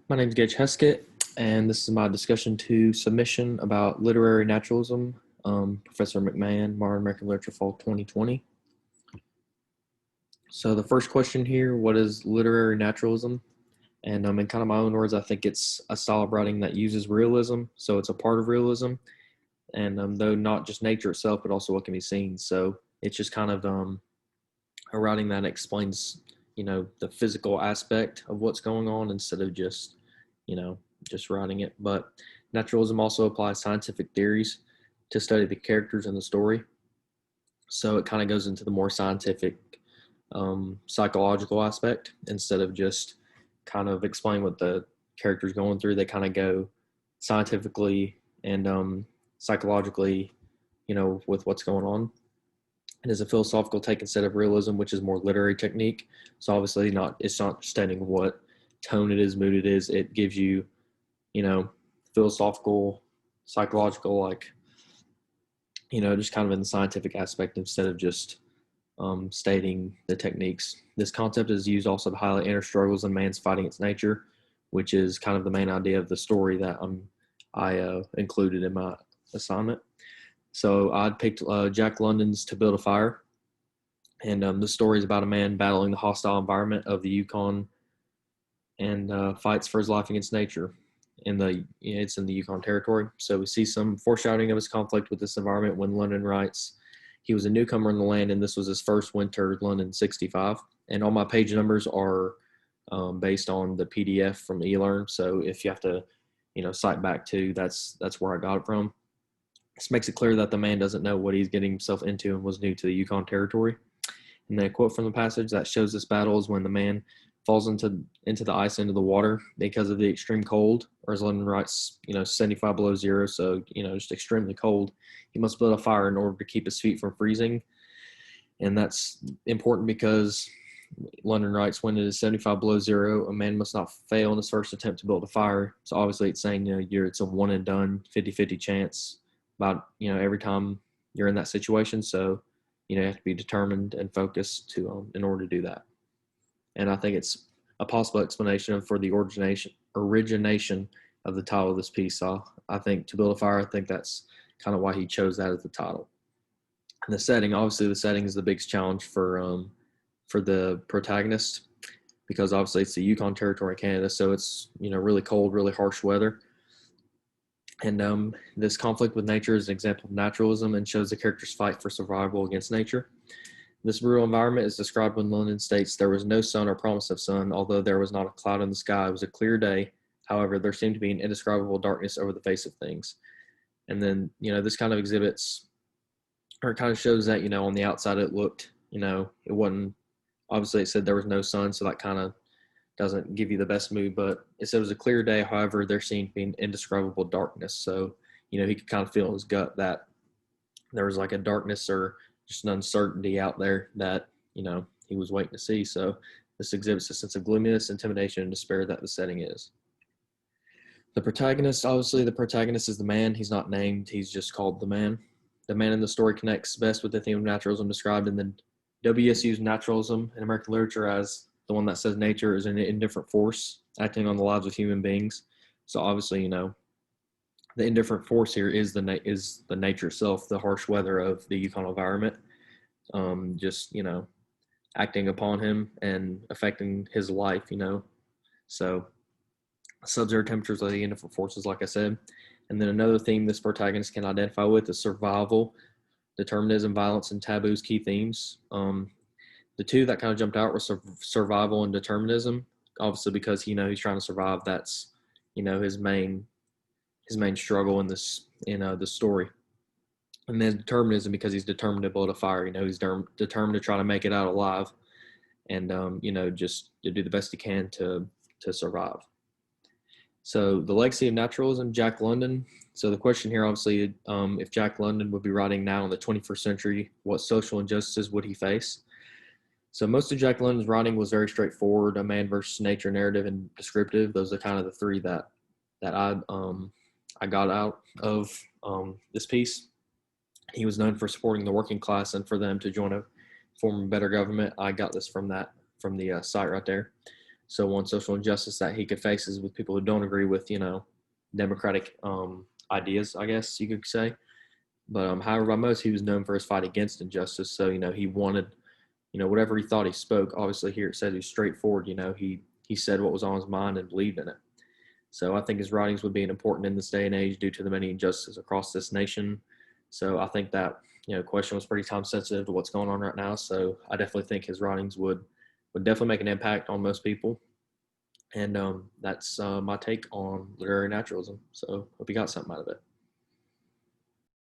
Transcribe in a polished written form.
My name is Gage Heskett, and this is my discussion to submission about literary naturalism, Professor McMahon, Modern American Literature Fall 2020. So the first question here, what is literary naturalism? And in kind of my own words, I think it's a style of writing that uses realism, so it's a part of realism, and though not just nature itself, but also what can be seen. So it's just kind of a writing that explains, the physical aspect of what's going on instead of just, you know, just writing it. But naturalism also applies scientific theories to study the characters in the story. So it kind of goes into the more scientific, psychological aspect instead of just kind of explain what the character's going through. They kind of go scientifically and psychologically, with what's going on. It is a philosophical take instead of realism, which is more literary technique. So obviously it's not stating what tone it is, mood it is. It gives you, you know, philosophical, psychological, like, just kind of in the scientific aspect instead of just stating the techniques. This concept is used also to highlight inner struggles and man's fighting its nature, which is kind of the main idea of the story that I included in my assignment. So I'd picked Jack London's To Build a Fire. And the story is about a man battling the hostile environment of the Yukon and fights for his life against nature. It's in the Yukon Territory. So we see some foreshadowing of his conflict with this environment when London writes, he was a newcomer in the land, and this was his first winter, London 65. And all my page numbers are based on the PDF from eLearn. So if you have to, cite back to, that's where I got it from. This makes it clear that the man doesn't know what he's getting himself into and was new to the Yukon Territory. And then a quote from the passage that shows this battle is when the man falls into the ice, into the water because of the extreme cold, or as London writes, 75 below zero, so, just extremely cold. He must build a fire in order to keep his feet from freezing. And that's important because London writes, when it is 75 below zero, a man must not fail in his first attempt to build a fire. So obviously it's saying, it's a one and done 50-50 chance about, every time you're in that situation. So, you have to be determined and focused to in order to do that. And I think it's a possible explanation for the origination of the title of this piece. So I think To Build a Fire, I think that's kind of why he chose that as the title. And the setting, obviously, the setting is the biggest challenge for the protagonist, because obviously it's the Yukon Territory, Canada, so it's really cold, really harsh weather. And this conflict with nature is an example of naturalism and shows the character's fight for survival against nature. This brutal environment is described when London states there was no sun or promise of sun, although there was not a cloud in the sky. It was a clear day. However, there seemed to be an indescribable darkness over the face of things. And then, this kind of exhibits, or it kind of shows that, on the outside it looked, it wasn't, obviously it said there was no sun, so that kind of doesn't give you the best mood, but it said it was a clear day. However, there seemed to be an indescribable darkness. So, he could kind of feel in his gut that there was like a darkness or just an uncertainty out there that, he was waiting to see. So this exhibits a sense of gloominess, intimidation, and despair that the setting is. The protagonist, obviously the protagonist is the man. He's not named. He's just called the man. The man in the story connects best with the theme of naturalism described in the WSU's Naturalism in American Literature as the one that says nature is an indifferent force acting on the lives of human beings. So obviously, the indifferent force here is the nature itself, the harsh weather of the Yukon environment, just acting upon him and affecting his life. So sub-zero temperatures are the indifferent forces, like I said. And then another theme this protagonist can identify with is survival, determinism, violence, and taboos, key themes. The two that kind of jumped out were survival and determinism, obviously because he's trying to survive. That's his main struggle in this the story. And then determinism because he's determined to build a fire. He's determined to try to make it out alive, and just to do the best he can to survive. So the legacy of naturalism, Jack London. So the question here, obviously, if Jack London would be writing now in the 21st century, what social injustices would he face? So most of Jack London's writing was very straightforward: a man versus nature narrative and descriptive. Those are kind of the three that I got out of this piece. He was known for supporting the working class and for them to join a form of better government. I got this from the site right there. So one social injustice that he could face is with people who don't agree with, democratic ideas, I guess you could say. But however, by most, he was known for his fight against injustice. So he wanted, whatever he thought he spoke. Obviously, here it says he was straightforward. He said what was on his mind and believed in it. So I think his writings would be important in this day and age due to the many injustices across this nation. So I think that question was pretty time sensitive to what's going on right now. So I definitely think his writings would definitely make an impact on most people. And that's my take on literary naturalism. So hope you got something out of it.